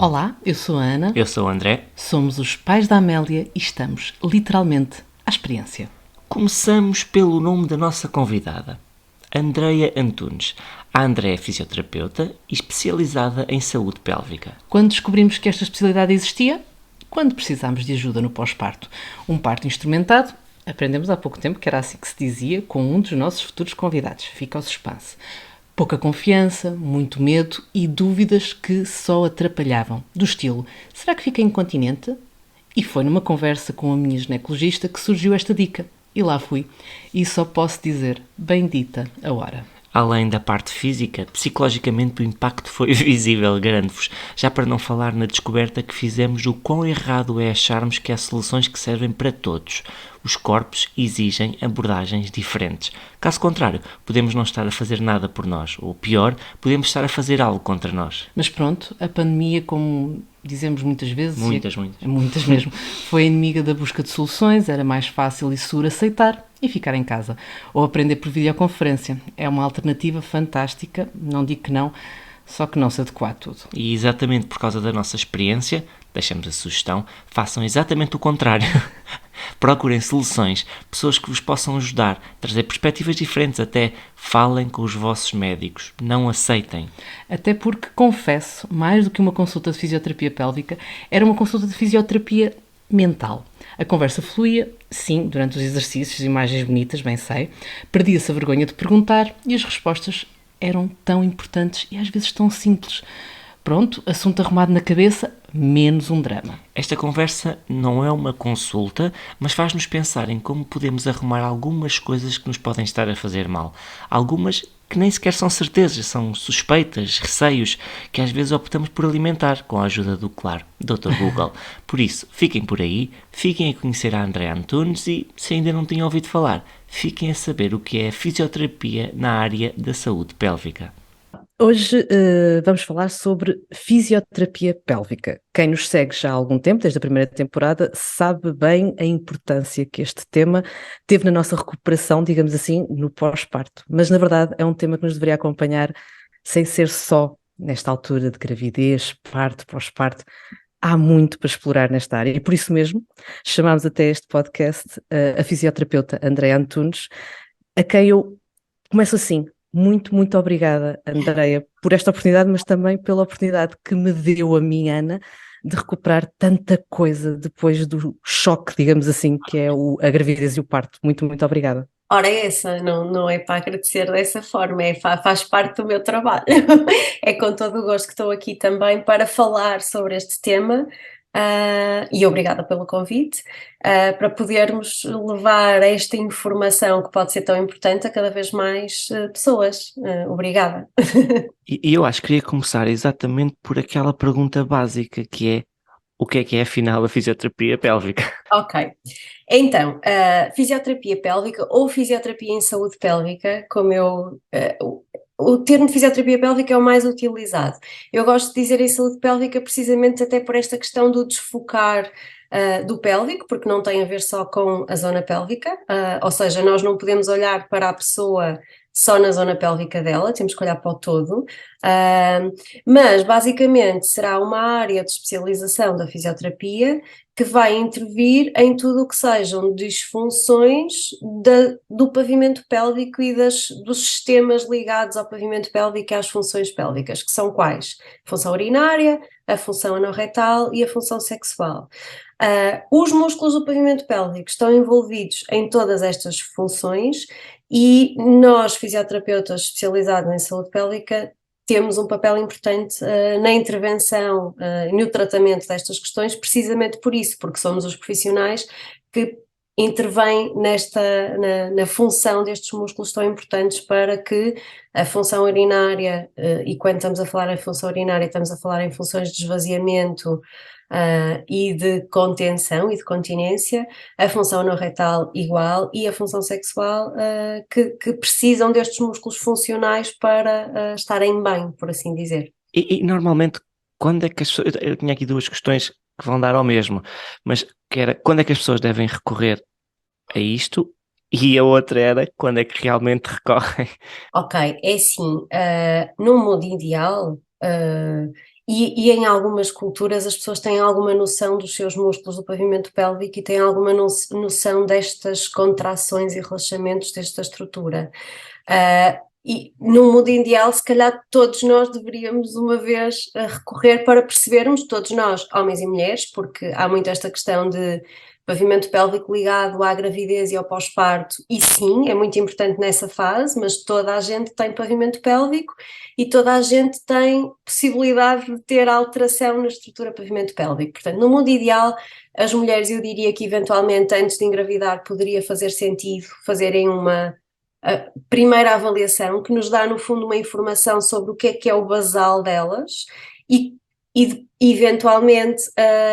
Olá, eu sou a Ana, Eu sou o André. somos os pais da Amélia e estamos, literalmente, à experiência. Começamos pelo nome da nossa convidada, Andreia Antunes. A Andreia é fisioterapeuta e especializada em saúde pélvica. Quando descobrimos que esta especialidade existia? Quando precisámos de ajuda no pós-parto. Um parto instrumentado? Aprendemos há pouco tempo que era assim que se dizia com um dos nossos futuros convidados. Fica ao suspense. Pouca confiança, muito medo e dúvidas que só atrapalhavam. Do estilo, será que fica incontinente? E foi numa conversa com a minha ginecologista que surgiu esta dica. E lá fui. E só posso dizer, bendita a hora. Além da parte física, psicologicamente o impacto foi visível, garanto-vos. Já para não falar na descoberta que fizemos do quão errado é acharmos que há soluções que servem para todos. Os corpos exigem abordagens diferentes. Caso contrário, podemos não estar a fazer nada por nós. Ou pior, podemos estar a fazer algo contra nós. Mas pronto, a pandemia, como dizemos muitas vezes, Muitas. muitas mesmo, foi inimiga da busca de soluções, era mais fácil e seguro aceitar e ficar em casa. Ou aprender por videoconferência. É uma alternativa fantástica, não digo que não, só que não se adequa a tudo. E exatamente por causa da nossa experiência, deixamos a sugestão, façam exatamente o contrário. Procurem soluções, pessoas que vos possam ajudar, trazer perspectivas diferentes, até falem com os vossos médicos, não aceitem. Até porque, confesso, mais do que uma consulta de fisioterapia pélvica, era uma consulta de fisioterapia mental. A conversa fluía, sim, durante os exercícios, imagens bonitas, bem sei, perdia-se a vergonha de perguntar e as respostas eram tão importantes e às vezes tão simples. Pronto, assunto arrumado na cabeça, menos um drama. Esta conversa não é uma consulta, mas faz-nos pensar em como podemos arrumar algumas coisas que nos podem estar a fazer mal. Algumas que nem sequer são certezas, são suspeitas, receios, que às vezes optamos por alimentar com a ajuda do, claro, Dr. Google. Por isso, fiquem por aí, fiquem a conhecer a Andreia Antunes e, se ainda não tinham ouvido falar, fiquem a saber o que é a fisioterapia na área da saúde pélvica. Hoje vamos falar sobre fisioterapia pélvica. Quem nos segue já há algum tempo, desde a primeira temporada, sabe bem a importância que este tema teve na nossa recuperação, digamos assim, no pós-parto. Mas, na verdade, é um tema que nos deveria acompanhar sem ser só nesta altura de gravidez, parto, pós-parto. Há muito para explorar nesta área e por isso mesmo chamámos até este podcast a fisioterapeuta Andreia Antunes, a quem eu começo assim. Muito, muito obrigada, Andreia, por esta oportunidade, mas também pela oportunidade que me deu a mim, Ana, de recuperar tanta coisa depois do choque, digamos assim, que é a gravidez e o parto. Muito, muito obrigada. Ora, essa não é para agradecer dessa forma, faz parte do meu trabalho. É com todo o gosto que estou aqui também para falar sobre este tema, e obrigada pelo convite, para podermos levar esta informação que pode ser tão importante a cada vez mais pessoas. Obrigada. E eu acho que queria começar exatamente por aquela pergunta básica que o que é afinal a fisioterapia pélvica? Ok, então, a fisioterapia pélvica ou fisioterapia em saúde pélvica, como o termo fisioterapia pélvica é o mais utilizado. Eu gosto de dizer em saúde pélvica precisamente até por esta questão do desfocar do pélvico, porque não tem a ver só com a zona pélvica, ou seja, nós não podemos olhar para a pessoa só na zona pélvica dela, temos que olhar para o todo, mas basicamente será uma área de especialização da fisioterapia que vai intervir em tudo o que sejam disfunções do pavimento pélvico e dos sistemas ligados ao pavimento pélvico e às funções pélvicas, que são quais? A função urinária, a função anorretal e a função sexual. Os músculos do pavimento pélvico estão envolvidos em todas estas funções e nós, fisioterapeutas especializados em saúde pélvica, temos um papel importante na intervenção e no tratamento destas questões, precisamente por isso, porque somos os profissionais que intervêm na função destes músculos tão importantes para que a função urinária, e quando estamos a falar em função urinária, estamos a falar em funções de esvaziamento e de contenção e de continência, a função anorretal igual e a função sexual que precisam destes músculos funcionais para estarem bem, por assim dizer. E normalmente, quando é que as pessoas. Eu tinha aqui duas questões que vão dar ao mesmo, mas que era quando é que as pessoas devem recorrer a isto e a outra era quando é que realmente recorrem. Ok, é assim, no mundo ideal, E em algumas culturas as pessoas têm alguma noção dos seus músculos do pavimento pélvico e têm alguma noção destas contrações e relaxamentos desta estrutura. E no mundo ideal, se calhar todos nós deveríamos uma vez recorrer para percebermos, todos nós, homens e mulheres, porque há muito esta questão de pavimento pélvico ligado à gravidez e ao pós-parto, e sim, é muito importante nessa fase, mas toda a gente tem pavimento pélvico e toda a gente tem possibilidade de ter alteração na estrutura pavimento pélvico. Portanto, no mundo ideal, as mulheres, eu diria que eventualmente antes de engravidar poderia fazer sentido fazerem uma primeira avaliação que nos dá no fundo uma informação sobre o que é o basal delas e eventualmente,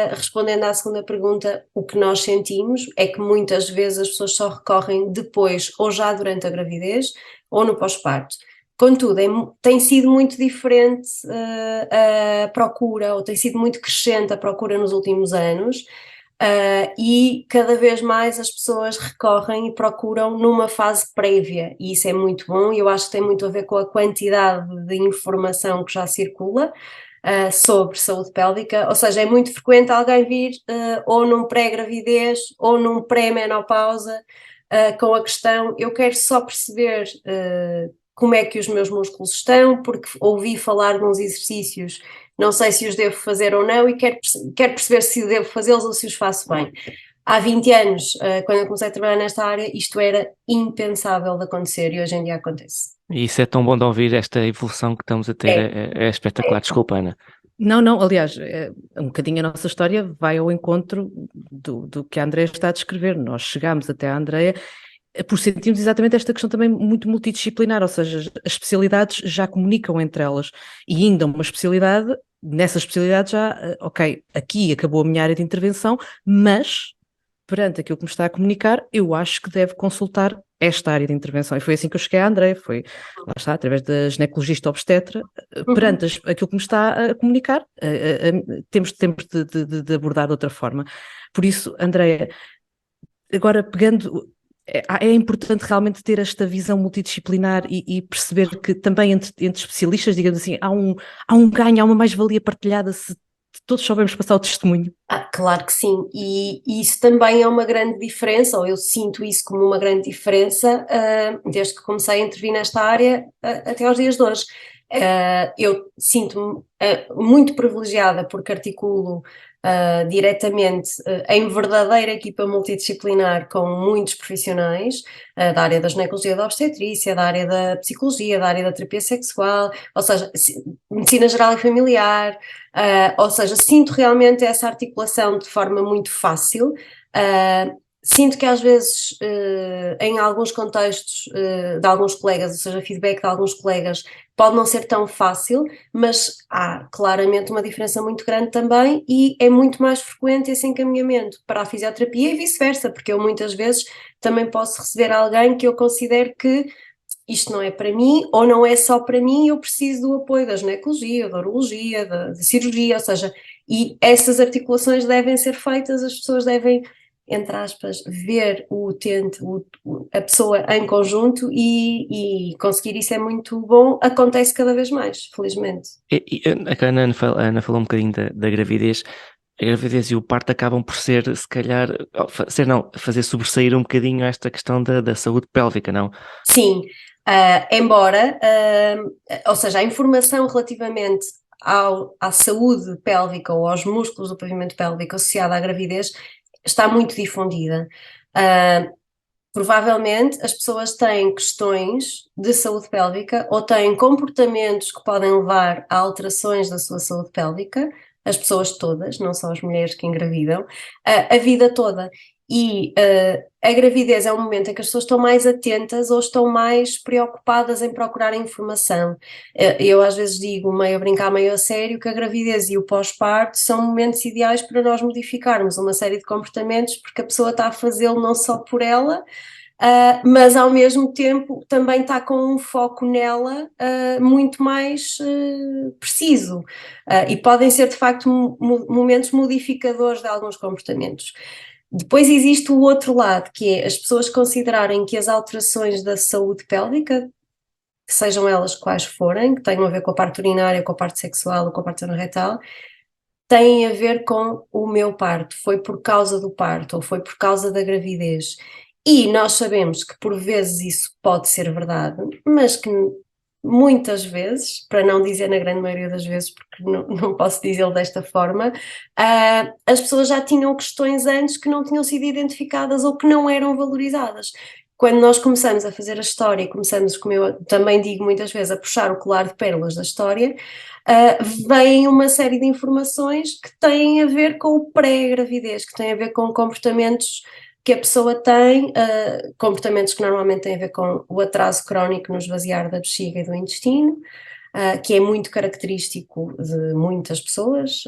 respondendo à segunda pergunta, o que nós sentimos é que muitas vezes as pessoas só recorrem depois ou já durante a gravidez ou no pós-parto. Contudo, tem sido muito diferente a procura, ou tem sido muito crescente a procura nos últimos anos, e cada vez mais as pessoas recorrem e procuram numa fase prévia, e isso é muito bom, e eu acho que tem muito a ver com a quantidade de informação que já circula sobre saúde pélvica, ou seja, é muito frequente alguém vir ou num pré-gravidez ou num pré-menopausa com a questão, eu quero só perceber como é que os meus músculos estão, porque ouvi falar de uns exercícios, não sei se os devo fazer ou não, e quero perceber se devo fazê-los ou se os faço bem. Há 20 anos, quando eu comecei a trabalhar nesta área, isto era impensável de acontecer e hoje em dia acontece. E isso é tão bom de ouvir, esta evolução que estamos a ter, é espetacular. Desculpa, Ana. Não, aliás, um bocadinho a nossa história vai ao encontro do que a Andreia está a descrever. Nós chegámos até a Andreia por sentirmos exatamente esta questão também muito multidisciplinar, ou seja, as especialidades já comunicam entre elas e ainda uma especialidade, nessa especialidade já, ok, aqui acabou a minha área de intervenção, mas perante aquilo que me está a comunicar, eu acho que deve consultar esta área de intervenção. E foi assim que eu cheguei à Andreia, foi, lá está, através da ginecologista obstetra, perante aquilo que me está a comunicar, temos de abordar de outra forma. Por isso, Andreia, agora pegando... É importante realmente ter esta visão multidisciplinar e perceber que também entre especialistas, digamos assim, há um ganho, há uma mais-valia partilhada se todos soubermos passar o testemunho. Claro que sim, e isso também é uma grande diferença, ou eu sinto isso como uma grande diferença, desde que comecei a intervir nesta área até aos dias de hoje. Eu sinto-me muito privilegiada porque articulo diretamente em verdadeira equipa multidisciplinar com muitos profissionais da área da ginecologia, da obstetrícia, da área da psicologia, da área da terapia sexual, ou seja, medicina geral e familiar, ou seja, sinto realmente essa articulação de forma muito fácil. Sinto que às vezes, em alguns contextos de alguns colegas, ou seja, feedback de alguns colegas, pode não ser tão fácil, mas há claramente uma diferença muito grande também e é muito mais frequente esse encaminhamento para a fisioterapia e vice-versa, porque eu muitas vezes também posso receber alguém que eu considero que isto não é para mim, ou não é só para mim, eu preciso do apoio da ginecologia, da urologia, da cirurgia, ou seja, e essas articulações devem ser feitas, as pessoas devem, entre aspas, ver o utente, a pessoa em conjunto e conseguir isso é muito bom, acontece cada vez mais, felizmente. A Ana falou um bocadinho da gravidez. A gravidez e o parto acabam por ser, se calhar, fazer sobressair um bocadinho esta questão da saúde pélvica, não? Sim, embora, ou seja, a informação relativamente à saúde pélvica ou aos músculos do pavimento pélvico associada à gravidez está muito difundida. Provavelmente as pessoas têm questões de saúde pélvica ou têm comportamentos que podem levar a alterações da sua saúde pélvica, as pessoas todas, não só as mulheres que engravidam, a vida toda. E a gravidez é um momento em que as pessoas estão mais atentas ou estão mais preocupadas em procurar informação. Eu às vezes digo, meio a brincar, meio a sério, que a gravidez e o pós-parto são momentos ideais para nós modificarmos uma série de comportamentos, porque a pessoa está a fazê-lo não só por ela, mas ao mesmo tempo também está com um foco nela muito mais preciso, e podem ser de facto momentos modificadores de alguns comportamentos. Depois existe o outro lado, que é as pessoas considerarem que as alterações da saúde pélvica, que sejam elas quais forem, que tenham a ver com a parte urinária, com a parte sexual ou com a parte anorretal, têm a ver com o meu parto, foi por causa do parto ou foi por causa da gravidez. E nós sabemos que por vezes isso pode ser verdade, mas que muitas vezes, para não dizer na grande maioria das vezes, porque não posso dizê-lo desta forma, as pessoas já tinham questões antes que não tinham sido identificadas ou que não eram valorizadas. Quando nós começamos a fazer a história, começamos, como eu também digo muitas vezes, a puxar o colar de pérolas da história, vem uma série de informações que têm a ver com o pré-gravidez, que têm a ver com comportamentos que a pessoa tem, comportamentos que normalmente têm a ver com o atraso crónico no esvaziar da bexiga e do intestino, que é muito característico de muitas pessoas,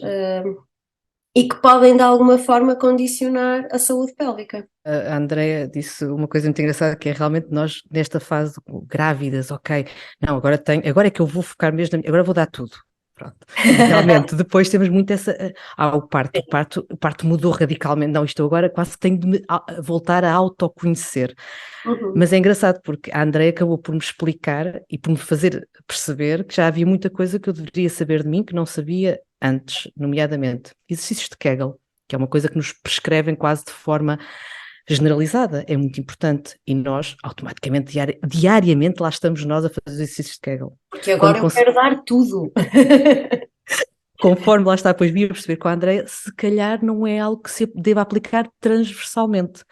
e que podem de alguma forma condicionar a saúde pélvica. A Andrea disse uma coisa muito engraçada, que é realmente nós, nesta fase grávidas, ok, não, agora é que eu vou focar mesmo, agora vou dar tudo. Pronto. E realmente, depois temos muito essa. O parto mudou radicalmente. Não, isto eu agora quase tenho de me voltar a autoconhecer. Uhum. Mas é engraçado porque a Andrea acabou por me explicar e por me fazer perceber que já havia muita coisa que eu deveria saber de mim que não sabia antes, nomeadamente exercícios de Kegel, que é uma coisa que nos prescrevem quase de forma generalizada, é muito importante, e nós automaticamente, diariamente, lá estamos nós a fazer exercícios de Kegel. Porque agora eu quero dar tudo. Conforme lá está, depois vim a perceber com a Andrea, se calhar não é algo que se deva aplicar transversalmente.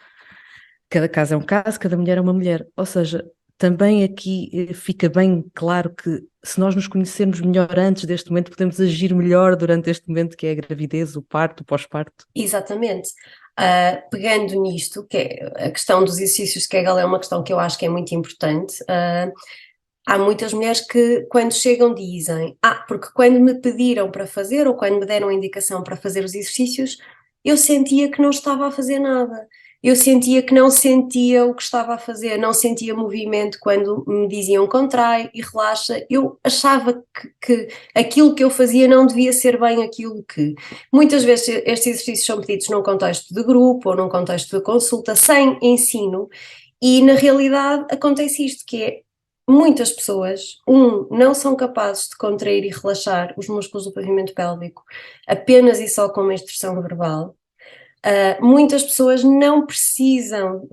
Cada caso é um caso, cada mulher é uma mulher. Ou seja, também aqui fica bem claro que se nós nos conhecermos melhor antes deste momento, podemos agir melhor durante este momento que é a gravidez, o parto, o pós-parto. Exatamente. Pegando nisto, que é a questão dos exercícios de Kegel é uma questão que eu acho que é muito importante. Há muitas mulheres que, quando chegam, dizem: porque quando me pediram para fazer ou quando me deram a indicação para fazer os exercícios, eu sentia que não estava a fazer nada. Eu sentia que não sentia o que estava a fazer, não sentia movimento quando me diziam contrai e relaxa. Eu achava que aquilo que eu fazia não devia ser bem aquilo que. Muitas vezes estes exercícios são pedidos num contexto de grupo ou num contexto de consulta, sem ensino, e na realidade acontece isto, que é muitas pessoas, não são capazes de contrair e relaxar os músculos do pavimento pélvico apenas e só com uma instrução verbal. Muitas pessoas não precisam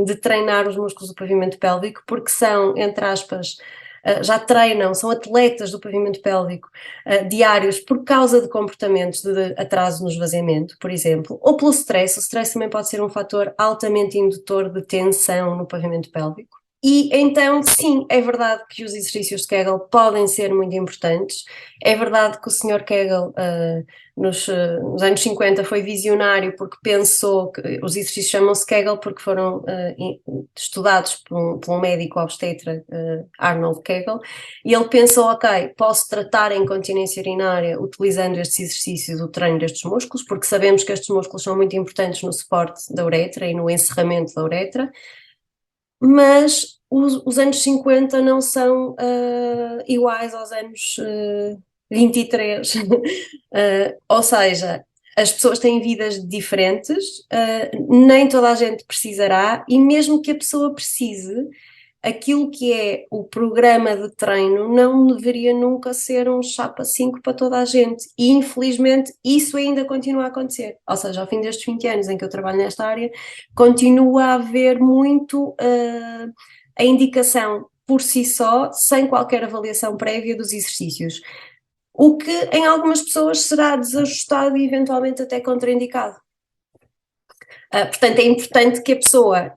de treinar os músculos do pavimento pélvico porque são, entre aspas, já treinam, são atletas do pavimento pélvico diários por causa de comportamentos de atraso no esvaziamento, por exemplo, ou pelo stress. O stress também pode ser um fator altamente indutor de tensão no pavimento pélvico. E então, sim, é verdade que os exercícios de Kegel podem ser muito importantes. É verdade que o Sr. Kegel, nos anos 50, foi visionário porque pensou que os exercícios chamam-se Kegel porque foram estudados por um médico obstetra, Arnold Kegel, e ele pensou: ok, posso tratar a incontinência urinária utilizando estes exercícios, o treino destes músculos, porque sabemos que estes músculos são muito importantes no suporte da uretra e no encerramento da uretra. Mas os anos 50 não são iguais aos anos 23. Ou seja, as pessoas têm vidas diferentes, nem toda a gente precisará, e mesmo que a pessoa precise, aquilo que é o programa de treino não deveria nunca ser um chapa 5 para toda a gente, e infelizmente isso ainda continua a acontecer. Ou seja, ao fim destes 20 anos em que eu trabalho nesta área, continua a haver muito a indicação por si só, sem qualquer avaliação prévia dos exercícios, o que em algumas pessoas será desajustado e eventualmente até contraindicado. Portanto, é importante que a pessoa,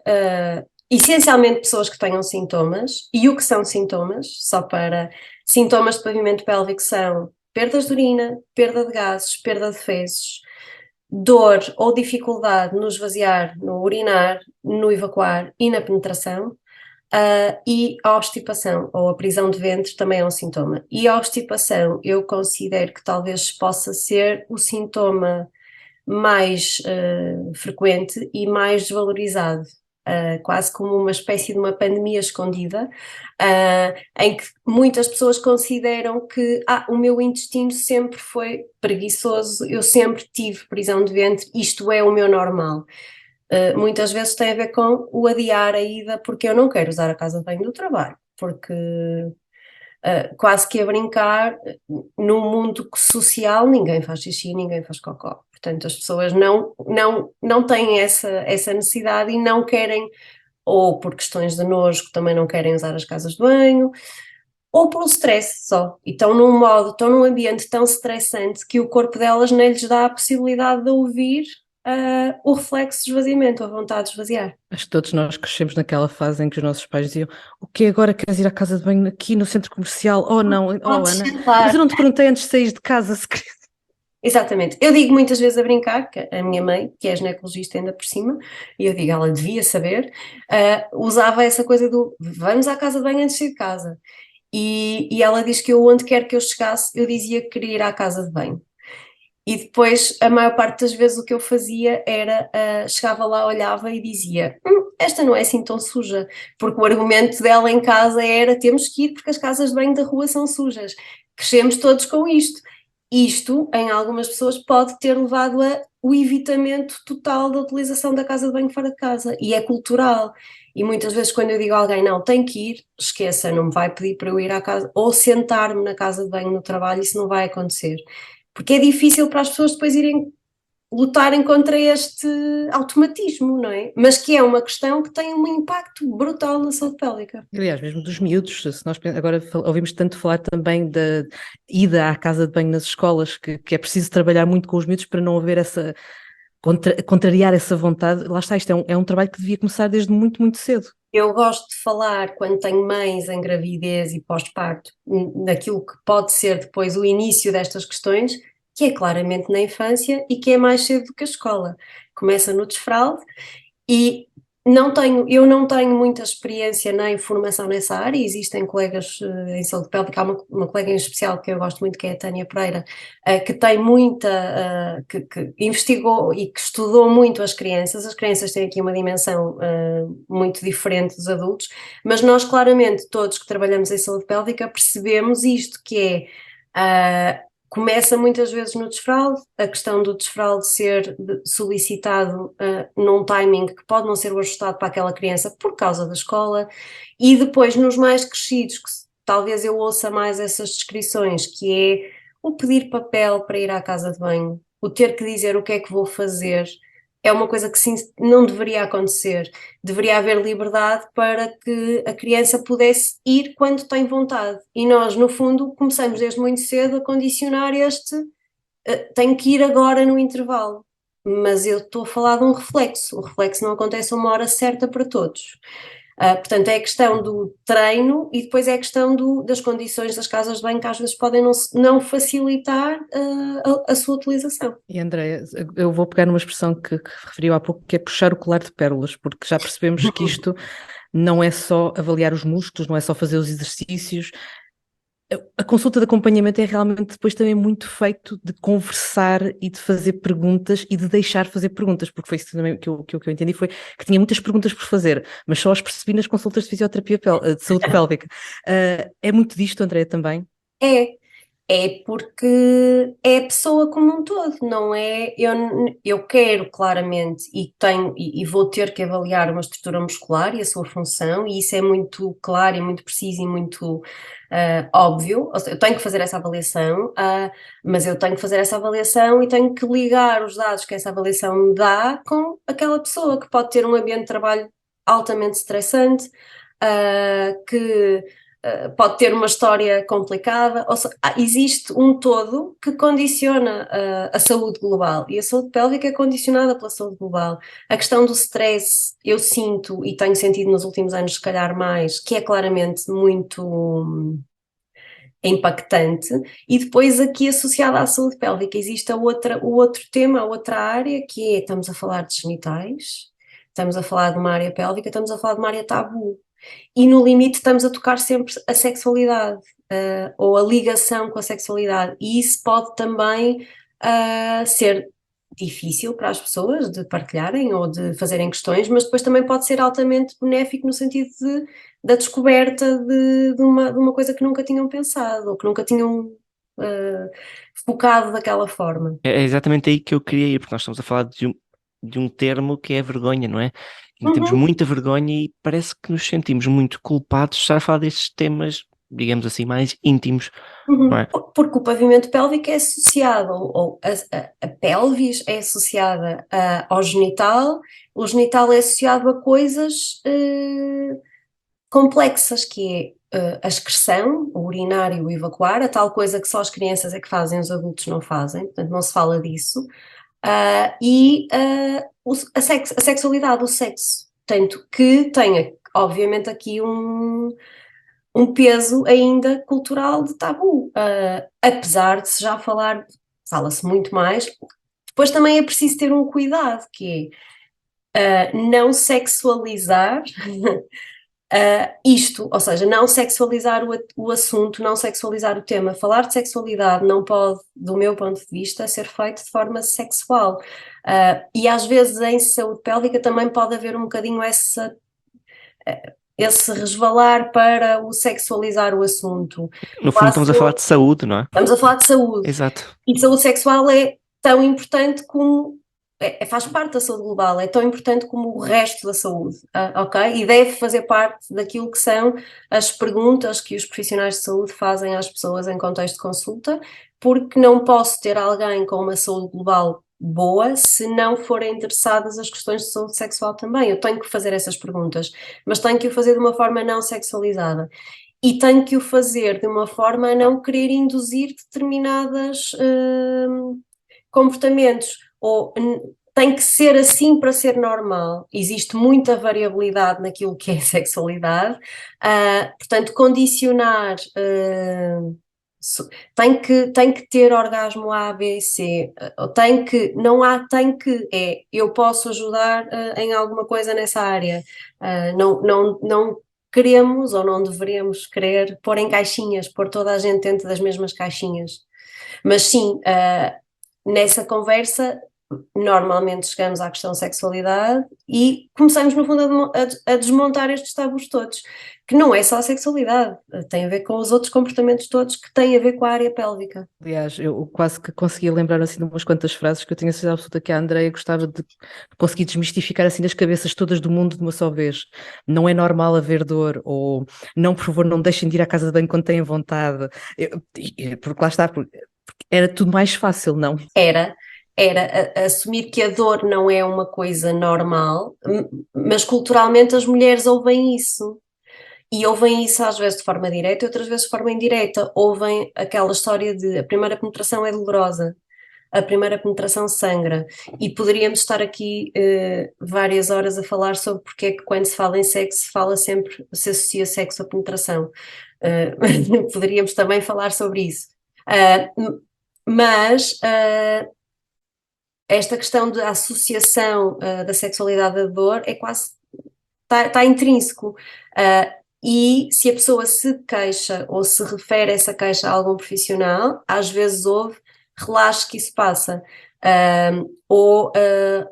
essencialmente pessoas que tenham sintomas, e o que são sintomas, só para sintomas de pavimento pélvico são perdas de urina, perda de gases, perda de fezes, dor ou dificuldade no esvaziar, no urinar, no evacuar e na penetração, e a obstipação ou a prisão de ventre também é um sintoma. E a obstipação eu considero que talvez possa ser o sintoma mais frequente e mais desvalorizado, quase como uma espécie de uma pandemia escondida, em que muitas pessoas consideram que o meu intestino sempre foi preguiçoso, eu sempre tive prisão de ventre, isto é o meu normal. Muitas vezes tem a ver com o adiar a ida porque eu não quero usar a casa de banho do trabalho, porque quase que a brincar, no mundo social ninguém faz xixi, ninguém faz cocó. Portanto, as pessoas não têm essa necessidade e não querem, ou por questões de nojo, que também não querem usar as casas de banho, ou por stress só. E estão num ambiente tão estressante que o corpo delas nem lhes dá a possibilidade de ouvir o reflexo de esvaziamento, a vontade de esvaziar. Acho que todos nós crescemos naquela fase em que os nossos pais diziam: o que agora queres ir à casa de banho aqui no centro comercial? Oh não, oh Podes Ana, mas eu sentar. não te perguntei antes de sair de casa se querias. Exatamente. Eu digo muitas vezes a brincar, que a minha mãe, que é ginecologista ainda por cima, e eu digo, ela devia saber, usava essa coisa do vamos à casa de banho antes de sair de casa. E ela diz que eu, onde quer que eu chegasse, eu dizia que queria ir à casa de banho. E depois, a maior parte das vezes, o que eu fazia era, chegava lá, olhava e dizia: esta não é assim tão suja, porque o argumento dela em casa era: temos que ir porque as casas de banho da rua são sujas. Crescemos todos com isto. Isto, em algumas pessoas, pode ter levado a o evitamento total da utilização da casa de banho fora de casa, e é cultural. E muitas vezes, quando eu digo a alguém, não, tem que ir, esqueça, não me vai pedir para eu ir à casa, ou sentar-me na casa de banho no trabalho, isso não vai acontecer. Porque é difícil para as pessoas depois irem lutarem contra este automatismo, não é? Mas que é uma questão que tem um impacto brutal na saúde pélvica. Aliás, mesmo dos miúdos, se nós agora ouvimos tanto falar também da ida à casa de banho nas escolas, que é preciso trabalhar muito com os miúdos para não haver essa, contrariar essa vontade. Lá está, isto é um trabalho que devia começar desde muito, muito cedo. Eu gosto de falar, quando tenho mães em gravidez e pós-parto, daquilo que pode ser depois o início destas questões, que é claramente na infância e que é mais cedo do que a escola. Começa no desfralde. E eu não tenho muita experiência nem formação nessa área, existem colegas em saúde pélvica, há uma colega em especial que eu gosto muito, que é a Tânia Pereira, que tem muita, que investigou e que estudou muito as crianças têm aqui uma dimensão muito diferente dos adultos, mas nós claramente, todos que trabalhamos em saúde pélvica, percebemos isto, que é começa muitas vezes no desfralde, a questão do desfralde ser solicitado num timing que pode não ser o ajustado para aquela criança por causa da escola, e depois nos mais crescidos, que talvez eu ouça mais essas descrições, que é o pedir papel para ir à casa de banho, o ter que dizer o que é que vou fazer, é uma coisa que sim, não deveria acontecer. Deveria haver liberdade para que a criança pudesse ir quando tem vontade. E nós, no fundo, começamos desde muito cedo a condicionar tenho que ir agora no intervalo. Mas eu estou a falar de um reflexo. O reflexo não acontece a uma hora certa para todos. Portanto, é a questão do treino e depois é a questão das condições das casas de banho que às vezes podem não facilitar a sua utilização. E Andréia, eu vou pegar numa expressão que referiu há pouco, que é puxar o colar de pérolas, porque já percebemos que isto não é só avaliar os músculos, não é só fazer os exercícios. A consulta de acompanhamento é realmente depois também muito feito de conversar e de fazer perguntas e de deixar fazer perguntas, porque foi isso também que eu entendi, foi que tinha muitas perguntas por fazer, mas só as percebi nas consultas de fisioterapia de saúde pélvica. É muito disto, Andréia, também? É, É porque é a pessoa como um todo, não é? Eu quero claramente e vou ter que avaliar uma estrutura muscular e a sua função, e isso é muito claro e muito preciso e muito óbvio. Ou seja, eu tenho que fazer essa avaliação, mas eu tenho que fazer essa avaliação e tenho que ligar os dados que essa avaliação me dá com aquela pessoa que pode ter um ambiente de trabalho altamente estressante, que pode ter uma história complicada, ou seja, existe um todo que condiciona a saúde global, e a saúde pélvica é condicionada pela saúde global. A questão do stress, eu sinto, e tenho sentido nos últimos anos se calhar mais, que é claramente muito impactante, e depois aqui associada à saúde pélvica existe o outro tema, a outra área, que é, estamos a falar de genitais, estamos a falar de uma área pélvica, estamos a falar de uma área tabu. E no limite estamos a tocar sempre a sexualidade, ou a ligação com a sexualidade, e isso pode também ser difícil para as pessoas de partilharem ou de fazerem questões, mas depois também pode ser altamente benéfico no sentido da descoberta de uma coisa que nunca tinham pensado ou que nunca tinham focado daquela forma. É exatamente aí que eu queria ir, porque nós estamos a falar de um termo que é a vergonha, não é? E temos Uhum. muita vergonha e parece que nos sentimos muito culpados de estar a falar destes temas digamos assim, mais íntimos, não é? Porque o pavimento pélvico é associado, ou a pelvis é associada ao genital, o genital é associado a coisas complexas, que é a excreção, o urinar e o evacuar, a tal coisa que só as crianças é que fazem, os adultos não fazem, portanto não se fala disso, e a sexualidade, o sexo, tanto que tenha, obviamente, aqui um peso ainda cultural de tabu, apesar de se já fala-se muito mais. Depois também é preciso ter um cuidado, que é não sexualizar isto, ou seja, não sexualizar o assunto, não sexualizar o tema. Falar de sexualidade não pode, do meu ponto de vista, ser feito de forma sexual. E às vezes em saúde pélvica também pode haver um bocadinho esse resvalar para o sexualizar o assunto. No fundo estamos a falar de saúde, não é? Estamos a falar de saúde. Exato. E saúde sexual é tão importante como. Faz parte da saúde global, é tão importante como o resto da saúde, ok? E deve fazer parte daquilo que são as perguntas que os profissionais de saúde fazem às pessoas em contexto de consulta, porque não posso ter alguém com uma saúde global boa se não forem interessadas as questões de saúde sexual também. Eu tenho que fazer essas perguntas, mas tenho que o fazer de uma forma não sexualizada. E tenho que o fazer de uma forma a não querer induzir determinados comportamentos, ou tem que ser assim para ser normal. Existe muita variabilidade naquilo que é sexualidade, portanto, condicionar. Tem que ter orgasmo A, B e C, tem que, eu posso ajudar em alguma coisa nessa área, não queremos ou não deveríamos querer pôr em caixinhas, pôr toda a gente dentro das mesmas caixinhas. Mas sim, nessa conversa, normalmente chegamos à questão sexualidade e começamos, no fundo, a desmontar estes tabus todos, que não é só a sexualidade, tem a ver com os outros comportamentos todos que têm a ver com a área pélvica. Aliás, eu quase que conseguia lembrar assim de umas quantas frases que eu tenho a certeza absoluta que a Andreia gostava de conseguir desmistificar assim das cabeças todas do mundo de uma só vez. Não é normal haver dor, ou não, por favor, não deixem de ir à casa de banho quando têm vontade. Porque lá está, porque era tudo mais fácil, não? Era assumir que a dor não é uma coisa normal, mas culturalmente as mulheres ouvem isso. E ouvem isso às vezes de forma direta e outras vezes de forma indireta. Ouvem aquela história de a primeira penetração é dolorosa, a primeira penetração sangra. E poderíamos estar aqui várias horas a falar sobre porque é que quando se fala em sexo se associa sexo à penetração. Poderíamos também falar sobre isso. Mas esta questão da associação da sexualidade à dor é quase, está intrínseco. E se a pessoa se queixa ou se refere essa queixa a algum profissional, às vezes ouve, relaxe que isso passa, ou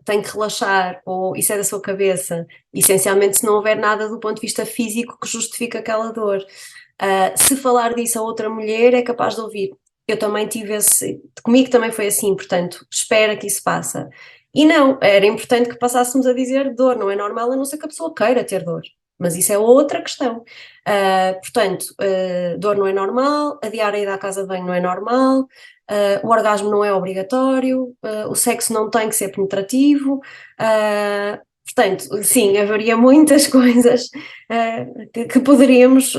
tem que relaxar, ou isso é da sua cabeça, essencialmente se não houver nada do ponto de vista físico que justifique aquela dor. Se falar disso a outra mulher é capaz de ouvir. Eu também comigo também foi assim, portanto, espera que isso passe. E não, era importante que passássemos a dizer dor, não é normal, a não ser que a pessoa queira ter dor. Mas isso é outra questão. Portanto, dor não é normal, adiar a ida à casa de banho não é normal, o orgasmo não é obrigatório, o sexo não tem que ser penetrativo. Portanto, sim, haveria muitas coisas que poderíamos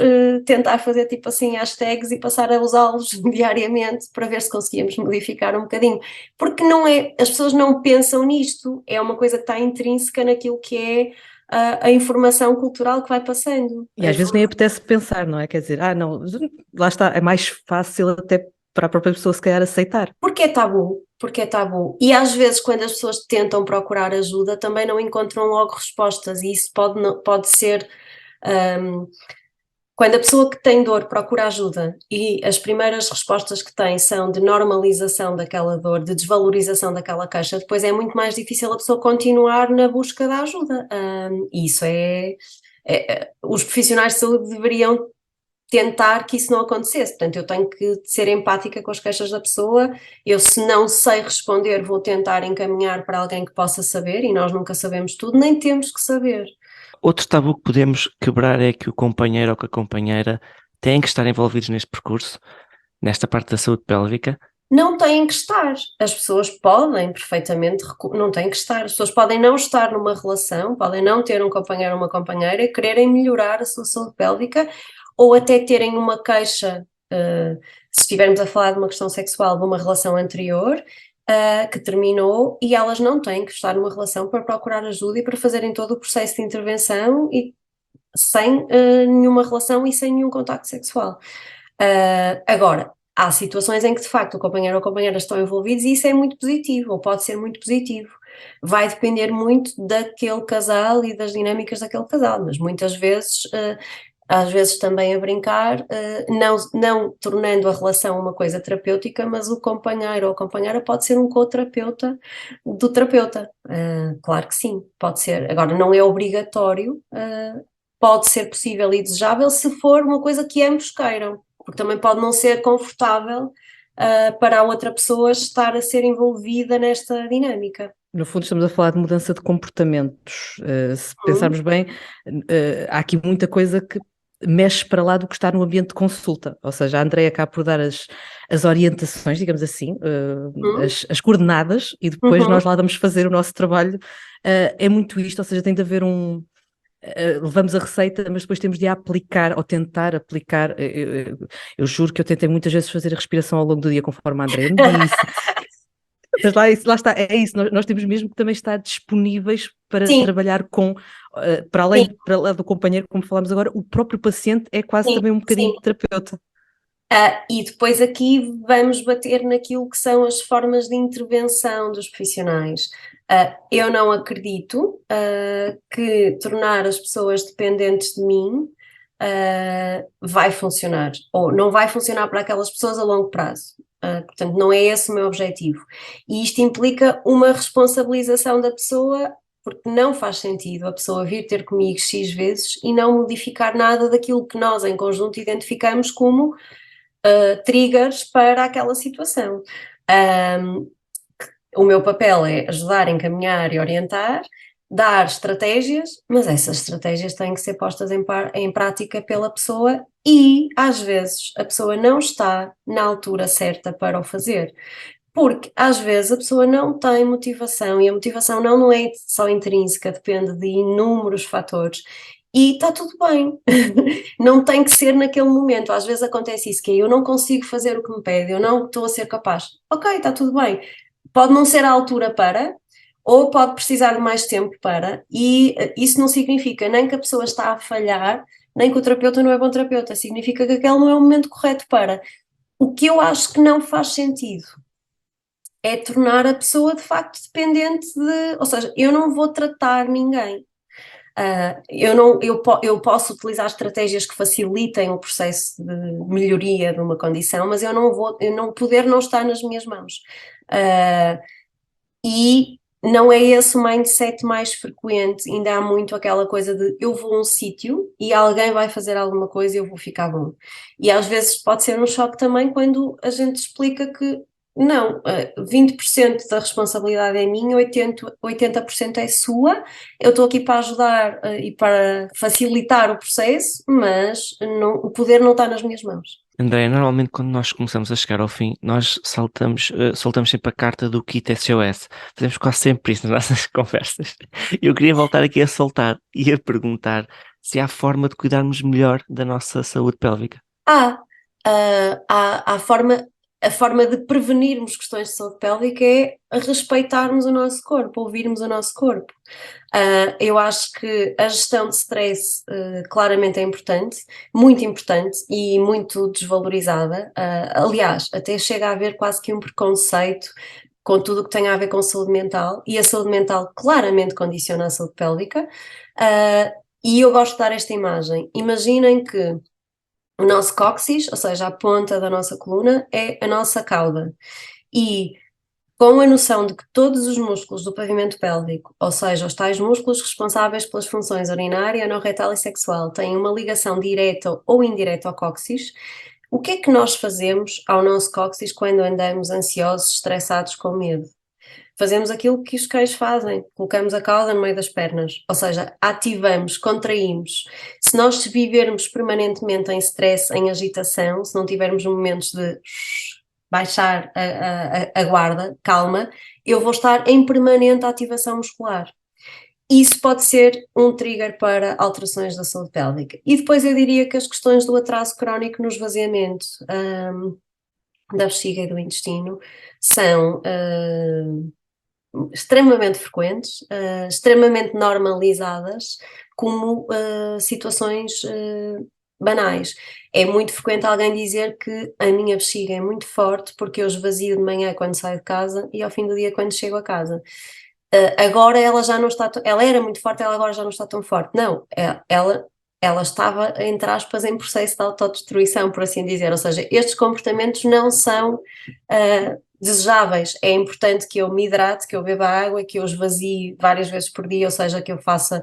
tentar fazer tipo assim hashtags e passar a usá-los diariamente para ver se conseguíamos modificar um bocadinho. Porque não é, as pessoas não pensam nisto, é uma coisa que está intrínseca naquilo que é a informação cultural que vai passando. E às vezes nem apetece pensar, não é? Quer dizer, não, lá está, é mais fácil até para a própria pessoa se calhar aceitar. Porque é tabu, porque é tabu. E às vezes quando as pessoas tentam procurar ajuda também não encontram logo respostas e isso pode ser... quando a pessoa que tem dor procura ajuda e as primeiras respostas que tem são de normalização daquela dor, de desvalorização daquela queixa, depois é muito mais difícil a pessoa continuar na busca da ajuda. E isso os profissionais de saúde deveriam tentar que isso não acontecesse. Portanto, eu tenho que ser empática com as queixas da pessoa. Eu, se não sei responder, vou tentar encaminhar para alguém que possa saber, e nós nunca sabemos tudo, nem temos que saber. Outro tabu que podemos quebrar é que o companheiro ou que a companheira têm que estar envolvidos neste percurso, nesta parte da saúde pélvica? Não têm que estar. As pessoas podem perfeitamente, não têm que estar. As pessoas podem não estar numa relação, podem não ter um companheiro ou uma companheira e quererem melhorar a sua saúde pélvica ou até terem uma queixa, se estivermos a falar de uma questão sexual, de uma relação anterior, que terminou, e elas não têm que estar numa relação para procurar ajuda e para fazerem todo o processo de intervenção e sem nenhuma relação e sem nenhum contacto sexual. Agora, há situações em que de facto o companheiro ou a companheira estão envolvidos e isso é muito positivo, ou pode ser muito positivo. Vai depender muito daquele casal e das dinâmicas daquele casal, mas muitas vezes, às vezes também a brincar, não tornando a relação uma coisa terapêutica, mas o companheiro ou a companheira pode ser um co-terapeuta do terapeuta. Claro que sim, pode ser. Agora, não é obrigatório, pode ser possível e desejável se for uma coisa que ambos queiram, porque também pode não ser confortável para a outra pessoa estar a ser envolvida nesta dinâmica. No fundo, estamos a falar de mudança de comportamentos. Se pensarmos bem, há aqui muita coisa que mexe para lá do que está no ambiente de consulta. Ou seja, a Andreia acaba por dar as orientações, digamos assim, as coordenadas, e depois nós lá vamos fazer o nosso trabalho. É muito isto, ou seja, tem de haver levamos a receita, mas depois temos de a aplicar ou tentar aplicar. Eu juro que eu tentei muitas vezes fazer a respiração ao longo do dia, conforme a Andreia me disse. Mas lá está, é isso, nós temos mesmo que também estar disponíveis para Sim, trabalhar com, sim, para lá do companheiro, como falámos agora, o próprio paciente é quase sim, também um bocadinho sim. de terapeuta. E depois aqui vamos bater naquilo que são as formas de intervenção dos profissionais. Eu não acredito que tornar as pessoas dependentes de mim vai funcionar, ou não vai funcionar para aquelas pessoas a longo prazo. Portanto, não é esse o meu objetivo. E isto implica uma responsabilização da pessoa, porque não faz sentido a pessoa vir ter comigo X vezes e não modificar nada daquilo que nós, em conjunto, identificamos como triggers para aquela situação. O meu papel é ajudar, encaminhar e orientar, dar estratégias, mas essas estratégias têm que ser postas em prática pela pessoa e, às vezes, a pessoa não está na altura certa para o fazer. Porque às vezes a pessoa não tem motivação e a motivação não é só intrínseca, depende de inúmeros fatores. E está tudo bem, não tem que ser naquele momento. Às vezes acontece isso, que é, eu não consigo fazer o que me pede, eu não estou a ser capaz. Ok, está tudo bem. Pode não ser a altura para, ou pode precisar de mais tempo para, e isso não significa nem que a pessoa está a falhar, nem que o terapeuta não é bom terapeuta, significa que aquele não é o momento correto para. O que eu acho que não faz sentido é tornar a pessoa de facto dependente de, ou seja, eu não vou tratar ninguém. Eu posso utilizar estratégias que facilitem o processo de melhoria de uma condição, mas o poder não está nas minhas mãos. E não é esse o mindset mais frequente, ainda há muito aquela coisa de eu vou a um sítio e alguém vai fazer alguma coisa e eu vou ficar bom. E às vezes pode ser um choque também quando a gente explica que não, 20% da responsabilidade é minha, 80% é sua, eu estou aqui para ajudar e para facilitar o processo, mas o poder não está nas minhas mãos. André, normalmente quando nós começamos a chegar ao fim, nós soltamos sempre a carta do Kit SOS. Fazemos quase sempre isso nas nossas conversas. Eu queria voltar aqui a soltar e a perguntar se há forma de cuidarmos melhor da nossa saúde pélvica. Há a forma de prevenirmos questões de saúde pélvica é respeitarmos o nosso corpo, ouvirmos o nosso corpo. Eu acho que a gestão de stress claramente é importante, muito importante e muito desvalorizada. Aliás, até chega a haver quase que um preconceito com tudo o que tem a ver com saúde mental, e a saúde mental claramente condiciona a saúde pélvica. E eu gosto de dar esta imagem. Imaginem que o nosso cóccix, ou seja, a ponta da nossa coluna, é a nossa cauda. E com a noção de que todos os músculos do pavimento pélvico, ou seja, os tais músculos responsáveis pelas funções urinária, anorretal e sexual, têm uma ligação direta ou indireta ao cóccix, o que é que nós fazemos ao nosso cóccix quando andamos ansiosos, estressados, com medo? fazemos aquilo que os cães fazem, colocamos a cauda no meio das pernas, ou seja, ativamos, contraímos. Se nós vivermos permanentemente em stress, em agitação, se não tivermos momentos de baixar a guarda, calma, eu vou estar em permanente ativação muscular. Isso pode ser um trigger para alterações da saúde pélvica. E depois eu diria que as questões do atraso crónico no esvaziamento da bexiga e do intestino são extremamente frequentes, extremamente normalizadas como situações banais. É muito frequente alguém dizer que a minha bexiga é muito forte porque eu esvazio de manhã quando saio de casa e ao fim do dia quando chego a casa. Agora ela já não está, ela era muito forte, ela agora já não está tão forte. Não, ela estava, entre aspas, em processo de autodestruição, por assim dizer, ou seja, estes comportamentos não são desejáveis. É importante que eu me hidrate, que eu beba água, que eu esvazie várias vezes por dia, ou seja, que eu faça,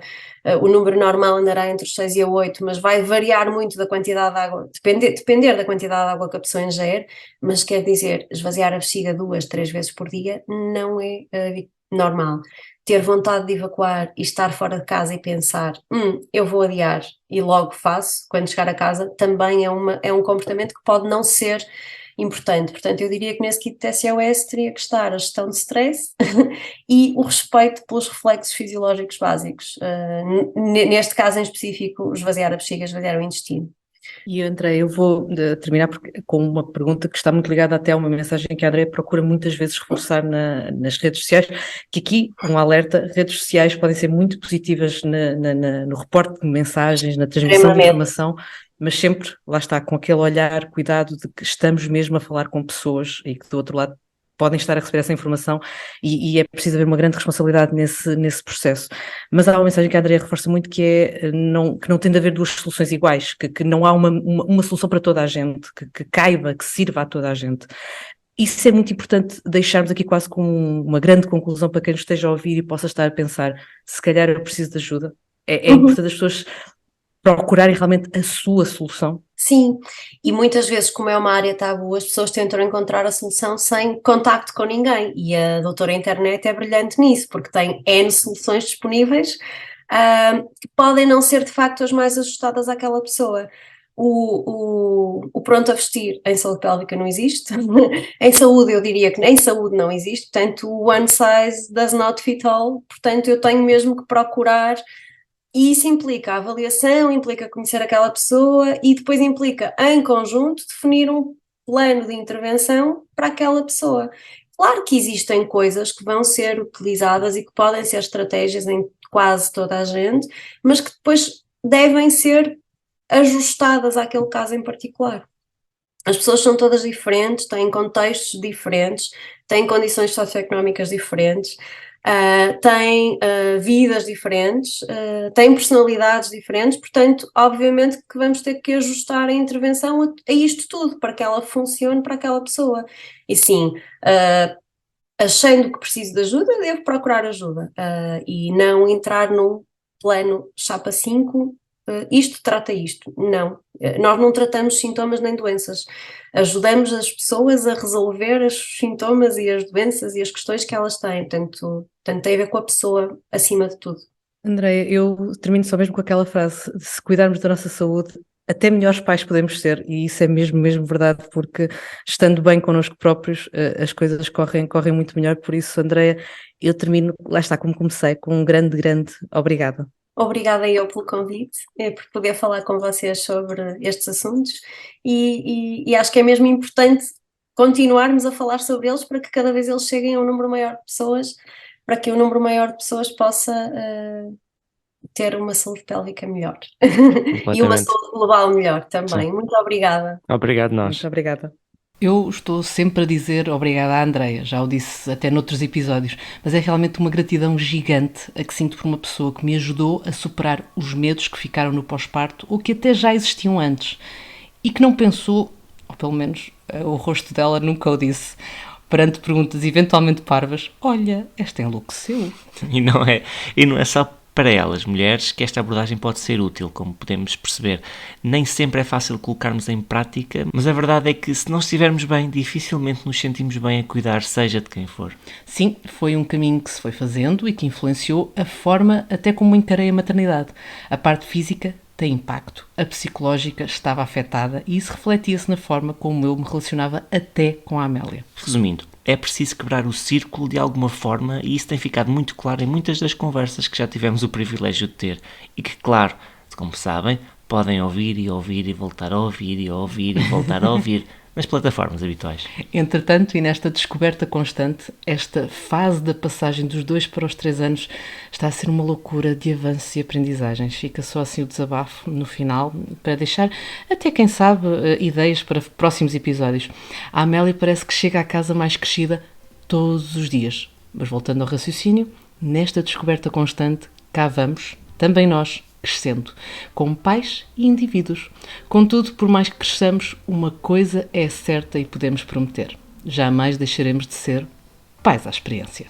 o número normal andará entre os 6 e 8, mas vai variar muito da quantidade de água, depender da quantidade de água que a pessoa ingere, mas quer dizer, esvaziar a bexiga 2, 3 vezes por dia não é normal. Ter vontade de evacuar e estar fora de casa e pensar, eu vou adiar e logo faço, quando chegar a casa, também é um comportamento que pode não ser importante. Portanto, eu diria que nesse kit de SOS teria que estar a gestão de stress e o respeito pelos reflexos fisiológicos básicos. Neste caso em específico, esvaziar a bexiga, esvaziar o intestino. E André, eu vou terminar com uma pergunta que está muito ligada até a uma mensagem que a André procura muitas vezes reforçar nas redes sociais, que aqui, um alerta, redes sociais podem ser muito positivas no reporte de mensagens, na transmissão de informação, mas sempre, lá está, com aquele olhar, cuidado de que estamos mesmo a falar com pessoas e que do outro lado podem estar a receber essa informação e é preciso haver uma grande responsabilidade nesse processo. Mas há uma mensagem que a Andrea reforça muito que é que não tem de haver duas soluções iguais, que não há uma solução para toda a gente, que caiba, que sirva a toda a gente. Isso é muito importante deixarmos aqui quase como uma grande conclusão para quem nos esteja a ouvir e possa estar a pensar, se calhar eu preciso de ajuda. É importante as pessoas procurarem realmente a sua solução. Sim, e muitas vezes, como é uma área tabu, as pessoas tentam encontrar a solução sem contacto com ninguém, e a doutora internet é brilhante nisso, porque tem N soluções disponíveis que podem não ser de facto as mais ajustadas àquela pessoa. O pronto a vestir em saúde pélvica não existe, em saúde eu diria que em saúde não existe, portanto o one size does not fit all, portanto eu tenho mesmo que procurar. E isso implica a avaliação, implica conhecer aquela pessoa e depois implica, em conjunto, definir um plano de intervenção para aquela pessoa. Claro que existem coisas que vão ser utilizadas e que podem ser estratégias em quase toda a gente, mas que depois devem ser ajustadas àquele caso em particular. As pessoas são todas diferentes, têm contextos diferentes, têm condições socioeconómicas diferentes, têm vidas diferentes, têm personalidades diferentes, portanto, obviamente que vamos ter que ajustar a intervenção a isto tudo, para que ela funcione para aquela pessoa. E sim, achando que preciso de ajuda, devo procurar ajuda, e não entrar num plano chapa 5, isto trata isto. Não, nós não tratamos sintomas nem doenças, ajudamos as pessoas a resolver os sintomas e as doenças e as questões que elas têm, portanto tem a ver com a pessoa acima de tudo. Andréia, eu termino só mesmo com aquela frase, se cuidarmos da nossa saúde, até melhores pais podemos ser, e isso é mesmo verdade, porque estando bem connosco próprios, as coisas correm muito melhor. Por isso, Andréia, eu termino, lá está, como comecei, com um grande obrigada. Obrigada eu pelo convite, por poder falar com vocês sobre estes assuntos e acho que é mesmo importante continuarmos a falar sobre eles para que cada vez eles cheguem a um número maior de pessoas, para que um número maior de pessoas possa ter uma saúde pélvica melhor e uma saúde global melhor também. Sim. Muito obrigada. Obrigado nós. Muito obrigada. Eu estou sempre a dizer obrigada à Andreia, já o disse até noutros episódios, mas é realmente uma gratidão gigante a que sinto por uma pessoa que me ajudou a superar os medos que ficaram no pós-parto ou que até já existiam antes e que não pensou, ou pelo menos o rosto dela nunca o disse, perante perguntas eventualmente parvas, olha, esta enlouqueceu. E não é só Para elas, mulheres, que esta abordagem pode ser útil, como podemos perceber. Nem sempre é fácil colocarmos em prática, mas a verdade é que se não estivermos bem, dificilmente nos sentimos bem a cuidar, seja de quem for. Sim, foi um caminho que se foi fazendo e que influenciou a forma até como encarei a maternidade. A parte física tem impacto, a psicológica estava afetada e isso refletia-se na forma como eu me relacionava até com a Amélia. Resumindo, é preciso quebrar o círculo de alguma forma e isso tem ficado muito claro em muitas das conversas que já tivemos o privilégio de ter e que, claro, como sabem, podem ouvir e ouvir e voltar a ouvir e ouvir e voltar a ouvir nas plataformas habituais. Entretanto, e nesta descoberta constante, esta fase da passagem dos 2 para os 3 anos está a ser uma loucura de avanços e aprendizagens. Fica só assim o desabafo no final, para deixar, até quem sabe, ideias para próximos episódios. A Amélia parece que chega à casa mais crescida todos os dias. Mas voltando ao raciocínio, nesta descoberta constante, cá vamos, também nós, crescendo, como pais e indivíduos. Contudo, por mais que cresçamos, uma coisa é certa e podemos prometer: jamais deixaremos de ser pais à experiência.